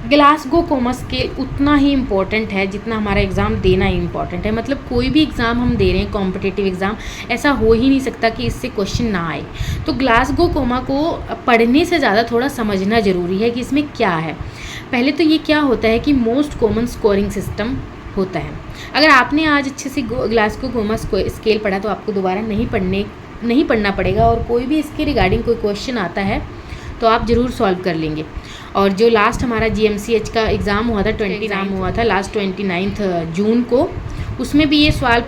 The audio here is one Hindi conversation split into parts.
ग्लासगो कोमा स्केल उतना ही इम्पोर्टेंट है जितना हमारा एग्ज़ाम देना ही इम्पोर्टेंट है। मतलब कोई भी एग्ज़ाम हम दे रहे हैं, कॉम्पिटिटिव एग्ज़ाम, ऐसा हो ही नहीं सकता कि इससे क्वेश्चन ना आए। तो ग्लासगो कोमा को पढ़ने से ज़्यादा थोड़ा समझना ज़रूरी है कि इसमें क्या है। पहले तो ये क्या होता है कि मोस्ट कॉमन स्कोरिंग सिस्टम होता है। अगर आपने आज अच्छे से ग्लासगो कोमा स्केल पढ़ा तो आपको दोबारा नहीं पढ़ना पड़ेगा, और कोई भी इसके रिगार्डिंग कोई क्वेश्चन आता है तो आप ज़रूर सॉल्व कर लेंगे। और जो लास्ट हमारा GMCH का एग्ज़ाम हुआ था लास्ट 29 जून को, उसमें भी ये सवाल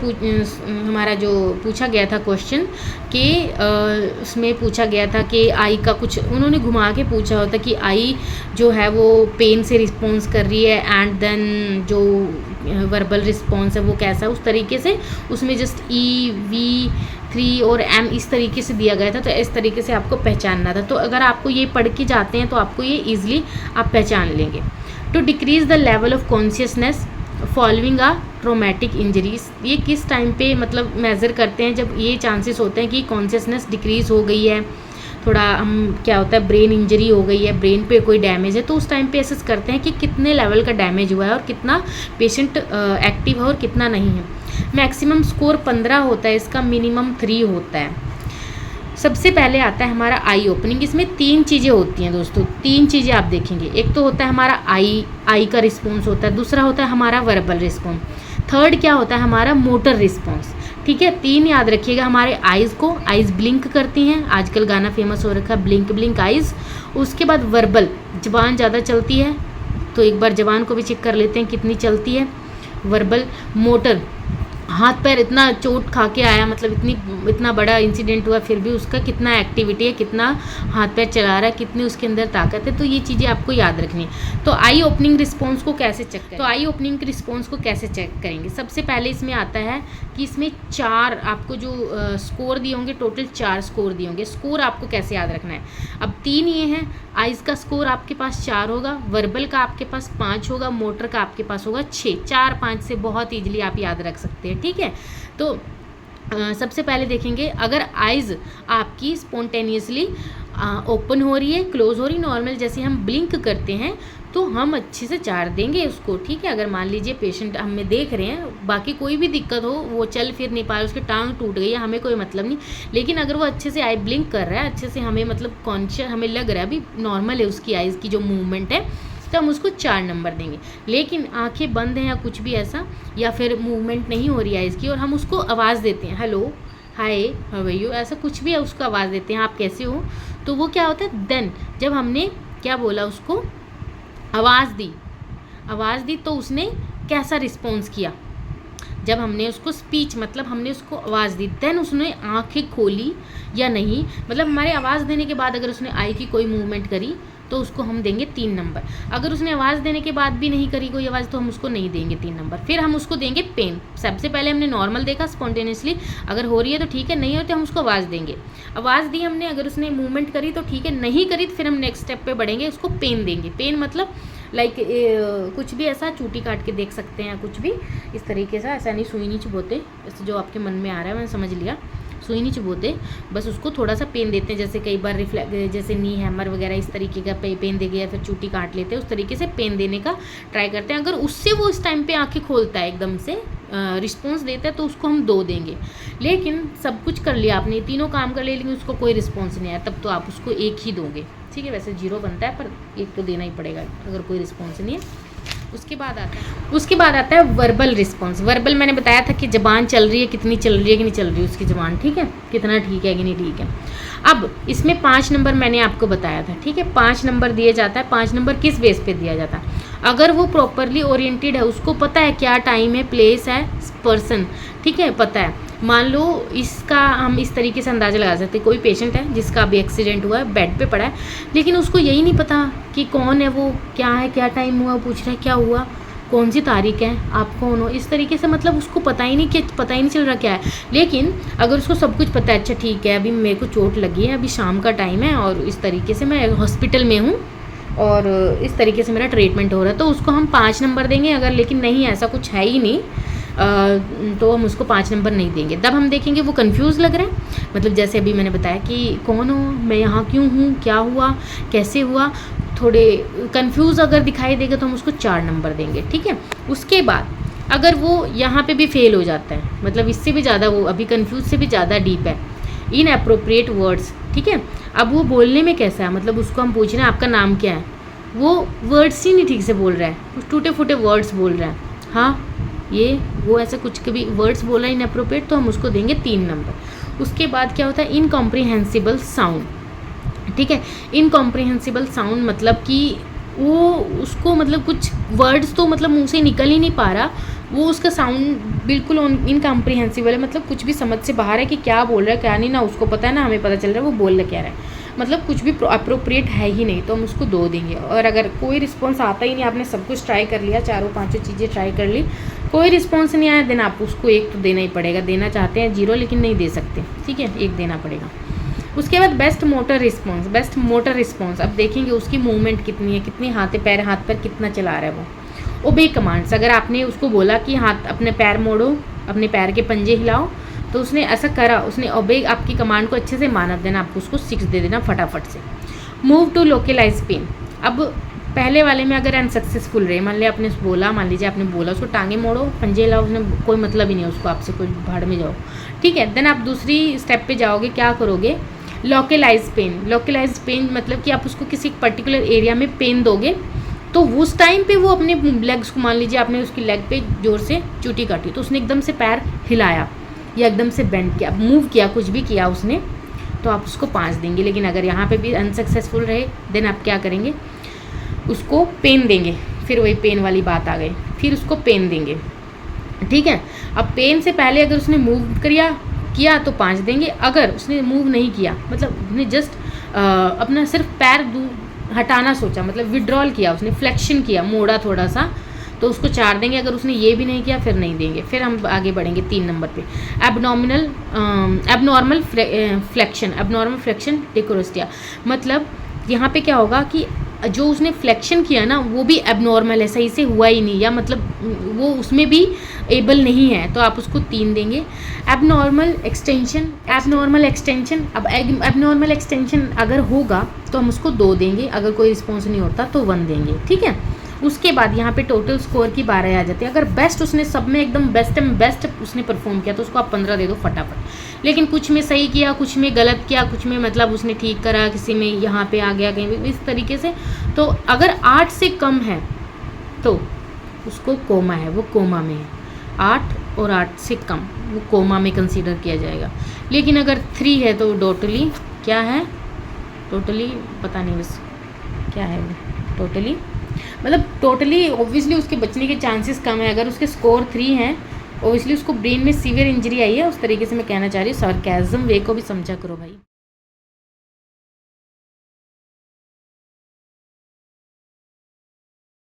हमारा जो पूछा गया था क्वेश्चन कि उसमें पूछा गया था कि आई का कुछ उन्होंने घुमा के पूछा होता कि आई जो है वो पेन से रिस्पॉन्स कर रही है, एंड देन जो वर्बल रिस्पॉन्स है वो कैसा, उस तरीके से उसमें जस्ट EV3 और M इस तरीके से दिया गया था। तो इस तरीके से आपको पहचानना था। तो अगर आपको ये पढ़ के जाते हैं तो आपको ये ईजिली आप पहचान लेंगे। To decrease the level of consciousness following a traumatic injuries, ये किस टाइम पे मतलब मेज़र करते हैं जब ये चांसेस होते हैं कि कॉन्शियसनेस डिक्रीज़ हो गई है, थोड़ा हम क्या होता है ब्रेन इंजरी हो गई है, ब्रेन पे कोई डैमेज है, तो उस टाइम पे असेस करते हैं कि कितने लेवल का डैमेज हुआ है और कितना पेशेंट एक्टिव है और कितना नहीं है। मैक्सिमम स्कोर 15 होता है, इसका मिनिमम 3 होता है। सबसे पहले आता है हमारा आई ओपनिंग। इसमें 3 चीज़ें होती हैं दोस्तों, 3 चीज़ें आप देखेंगे। एक तो होता है हमारा आई का रिस्पॉन्स होता है, दूसरा होता है हमारा वर्बल रिस्पॉन्स, थर्ड क्या होता है हमारा मोटर रिस्पॉन्स। ठीक है, 3 याद रखिएगा। हमारे आइज़ ब्लिंक करती हैं, आजकल गाना फेमस हो रखा है ब्लिंक ब्लिंक आइज़। उसके बाद वर्बल, जबान ज़्यादा चलती है, तो एक बार जबान को भी चेक कर लेते हैं कितनी चलती है वर्बल। मोटर, हाथ पैर इतना चोट खा के आया, मतलब इतना बड़ा इंसिडेंट हुआ फिर भी उसका कितना एक्टिविटी है, कितना हाथ पैर चला रहा है, कितनी उसके अंदर ताकत है, तो ये चीज़ें आपको याद रखनी है। तो आई ओपनिंग रिस्पॉन्स को कैसे चेक करेंगे? सबसे पहले इसमें आता है कि इसमें 4 आपको जो स्कोर दिए होंगे, टोटल 4 स्कोर दिए होंगे। स्कोर आपको कैसे याद रखना है? अब 3 ये हैं, आइज़ का स्कोर आपके पास 4 होगा, वर्बल का आपके पास 5 होगा, मोटर का आपके पास होगा 6। 4-5 से बहुत ईजिली आप याद रख सकते हैं। ठीक है, तो सबसे पहले देखेंगे अगर आइज़ आपकी स्पॉन्टेनियसली ओपन हो रही है, क्लोज हो रही, नॉर्मल जैसे हम ब्लिंक करते हैं, तो हम अच्छे से 4 देंगे उसको। ठीक है, अगर मान लीजिए पेशेंट हमें देख रहे हैं, बाकी कोई भी दिक्कत हो, वो चल फिर नहीं पा रहा, उसकी टांग टूट गई है, हमें कोई मतलब नहीं, लेकिन अगर वो अच्छे से आई ब्लिंक कर रहा है, अच्छे से हमें मतलब कॉन्शियस हमें लग रहा है अभी नॉर्मल है उसकी आइज़ की जो मूवमेंट है, तो हम उसको 4 नंबर देंगे। लेकिन आंखें बंद हैं या कुछ भी ऐसा, या फिर मूवमेंट नहीं हो रही है इसकी, और हम उसको आवाज़ देते हैं hello, hi, how are you, ऐसा कुछ भी है, उसको आवाज़ देते हैं आप कैसे हो, तो वो क्या होता है देन जब हमने क्या बोला, उसको आवाज़ दी तो उसने कैसा रिस्पॉन्स किया। जब हमने उसको स्पीच मतलब हमने उसको आवाज़ दी, देन उसने आंखें खोली या नहीं, मतलब हमारे आवाज़ देने के बाद अगर उसने आई की कोई मूवमेंट करी तो उसको हम देंगे 3 नंबर। अगर उसने आवाज़ देने के बाद भी नहीं करी कोई आवाज़ तो हम उसको नहीं देंगे 3 नंबर। फिर हम उसको देंगे पेन। सबसे पहले हमने नॉर्मल देखा स्पॉन्टेनियसली, अगर हो रही है तो ठीक है, नहीं हो तो हम उसको आवाज़ देंगे। आवाज़ दी हमने, अगर उसने मूवमेंट करी तो ठीक है, नहीं करी तो फिर हम नेक्स्ट स्टेप पे बढ़ेंगे, उसको पेन देंगे। पेन मतलब लाइक कुछ भी ऐसा चूटी काट के देख सकते हैं, कुछ भी इस तरीके से, ऐसा नहीं सुई नहीं चुभोते, ऐसे जो आपके मन में आ रहा है मैंने समझ लिया, सुई नहीं चुभोते, बस उसको थोड़ा सा पेन देते हैं। जैसे कई बार जैसे नी हैमर वगैरह इस तरीके का पेन देंगे, या फिर चूटी काट लेते हैं, उस तरीके से पेन देने का ट्राई करते हैं। अगर उससे वो इस टाइम पे आंखें खोलता है, एकदम से रिस्पॉन्स देता है, तो उसको हम 2 देंगे। लेकिन सब कुछ कर लिया आपने, तीनों काम कर लिए, लेकिन उसको कोई रिस्पॉन्स नहीं आया, तब तो आप उसको 1 ही दोगे। ठीक है, वैसे 0 बनता है, पर 1 तो देना ही पड़ेगा अगर कोई रिस्पॉन्स नहीं है। उसके बाद आता है वर्बल रिस्पॉन्स। वर्बल मैंने बताया था कि ज़बान चल रही है, कितनी चल रही है कि नहीं चल रही है उसकी ज़बान, ठीक है, कितना ठीक है कि नहीं ठीक है। अब इसमें 5 नंबर मैंने आपको बताया था, ठीक है, 5 नंबर दिया जाता है। 5 नंबर किस बेस पे दिया जाता है? अगर वो प्रॉपरली ओरिएंटेड है, उसको पता है क्या टाइम है, प्लेस है, पर्सन, ठीक है, पता है। मान लो इसका हम इस तरीके से अंदाज़ा लगा सकते हैं, कोई पेशेंट है जिसका अभी एक्सीडेंट हुआ है, बेड पे पड़ा है, लेकिन उसको यही नहीं पता कि कौन है वो, क्या है, क्या टाइम हुआ, पूछ रहा है क्या हुआ, कौन सी तारीख है, आप कौन हो, इस तरीके से, मतलब उसको पता ही नहीं चल रहा क्या है। लेकिन अगर उसको सब कुछ पता है, अच्छा ठीक है अभी मेरे को चोट लगी है, अभी शाम का टाइम है और इस तरीके से मैं हॉस्पिटल में हूँ और इस तरीके से मेरा ट्रीटमेंट हो रहा है, तो उसको हम 5 नंबर देंगे। अगर लेकिन नहीं ऐसा कुछ है ही नहीं तो हम उसको 5 नंबर नहीं देंगे। तब हम देखेंगे वो कंफ्यूज लग रहा है, मतलब जैसे अभी मैंने बताया कि कौन हो, मैं यहाँ क्यों हूँ, क्या हुआ, कैसे हुआ, थोड़े कंफ्यूज अगर दिखाई देगा तो हम उसको 4 नंबर देंगे, ठीक है। उसके बाद अगर वो यहाँ पे भी फेल हो जाता है, मतलब इससे भी ज़्यादा, वो अभी कंफ्यूज से भी ज़्यादा डीप है, इन अप्रोप्रिएट वर्ड्स, ठीक है। अब वो बोलने में कैसा है, मतलब उसको हम पूछ रहे हैं आपका नाम क्या है, वो वर्ड्स ही नहीं ठीक से बोल रहा है, कुछ टूटे फूटे वर्ड्स बोल रहा है, हाँ ये वो ऐसा कुछ कभी वर्ड्स बोल रहा है इनअप्रोप्रिएट, तो हम उसको देंगे 3 नंबर। उसके बाद क्या होता है, इनकॉम्प्रिहेंसिबल साउंड, ठीक है। इनकॉम्प्रिहेंसिबल साउंड मतलब कि वो उसको मतलब कुछ वर्ड्स तो मतलब मुंह से निकल ही नहीं पा रहा, वो उसका साउंड बिल्कुल इनकॉम्प्रिहेंसिबल है, मतलब कुछ भी समझ से बाहर है कि क्या बोल रहा है क्या नहीं, ना उसको पता है ना हमें पता चल रहा है वो बोल क्या रहा है, मतलब कुछ भी अप्रोप्रिएट है ही नहीं, तो हम उसको 2 देंगे। और अगर कोई रिस्पॉन्स आता ही नहीं, आपने सब कुछ ट्राई कर लिया, 4-5 चीज़ें ट्राई कर ली, कोई रिस्पॉन्स नहीं आया, देन आप उसको 1 तो देना ही पड़ेगा। देना चाहते हैं 0 लेकिन नहीं दे सकते, ठीक है, 1 देना पड़ेगा। उसके बाद best motor response, best motor response, अब देखेंगे उसकी मूवमेंट कितनी है, कितनी हाथ पर कितना चला रहा है वो। ओबे कमांड्स, अगर आपने उसको बोला कि हाथ अपने पैर मोड़ो, अपने पैर के पंजे हिलाओ, तो उसने ऐसा करा, उसने ओबे आपकी कमांड को अच्छे से माना, देना आपको उसको 6 दे देना फटाफट से। मूव टू लोकलाइज पेन, अब पहले वाले में अगर अनसक्सेसफुल रहे, मान लिया आपने बोला, मान लीजिए आपने बोला उसको टांगे मोड़ो पंजे हिलाओ, उसने कोई मतलब ही नहीं है उसको, आपसे कोई भाड़ में जाओ, ठीक है। देन आप दूसरी स्टेप पे जाओगे, क्या करोगे, लोकलाइज पेन। लोकलाइज पेन मतलब कि आप उसको किसी पर्टिकुलर एरिया में पेन दोगे, तो उस टाइम पे वो अपने लेग्स को, मान लीजिए आपने उसकी लेग पे जोर से चूटी काटी, तो उसने एकदम से पैर हिलाया या एकदम से बेंड किया, मूव किया, कुछ भी किया उसने, तो आप उसको 5 देंगे। लेकिन अगर यहाँ पे भी अनसक्सेसफुल रहे, देन आप क्या करेंगे, उसको पेन देंगे, फिर वही पेन वाली बात आ गई, फिर उसको पेन देंगे, ठीक है। अब पेन से पहले अगर उसने मूव किया तो 5 देंगे, अगर उसने मूव नहीं किया, मतलब उसने जस्ट अपना सिर्फ पैर हटाना सोचा, मतलब विड्रॉल किया, उसने फ्लेक्शन किया, मोड़ा थोड़ा सा, तो उसको 4 देंगे। अगर उसने ये भी नहीं किया फिर नहीं देंगे। फिर हम आगे बढ़ेंगे 3 नंबर पे, एबनॉर्मल फ्लेक्शन डेकोरोस्टिया, मतलब यहाँ पे क्या होगा कि जो उसने फ्लेक्शन किया ना वो भी एबनॉर्मल है, सही से हुआ ही नहीं, या मतलब वो उसमें भी एबल नहीं है, तो आप उसको 3 देंगे। एबनॉर्मल एक्सटेंशन, अब एबनॉर्मल एक्सटेंशन अगर होगा तो हम उसको 2 देंगे, अगर कोई रिस्पॉन्स नहीं होता तो 1 देंगे, ठीक है। उसके बाद यहाँ पे टोटल स्कोर की 12 आ जाती है। अगर बेस्ट उसने सब में एकदम बेस्ट उसने परफॉर्म किया तो उसको आप 15 दे दो फटाफट। लेकिन कुछ में सही किया, कुछ में गलत किया, कुछ में मतलब उसने ठीक करा, किसी में यहाँ पे आ गया कहीं इस तरीके से, तो अगर 8 से कम है तो उसको कोमा है, वो कोमा में है। 8 और 8 से कम वो कोमा में कंसीडर किया जाएगा। लेकिन अगर 3 है तो टोटली क्या है, टोटली पता नहीं बस क्या है वो, टोटली मतलब टोटली ऑब्वियसली उसके बचने के चांसेस कम है। अगर उसके स्कोर 3 हैं, ऑब्वियसली उसको ब्रेन में सीवियर इंजरी आई है, उस तरीके से मैं कहना चाह रही हूँ। सार्केज्म वे को भी समझा करो भाई।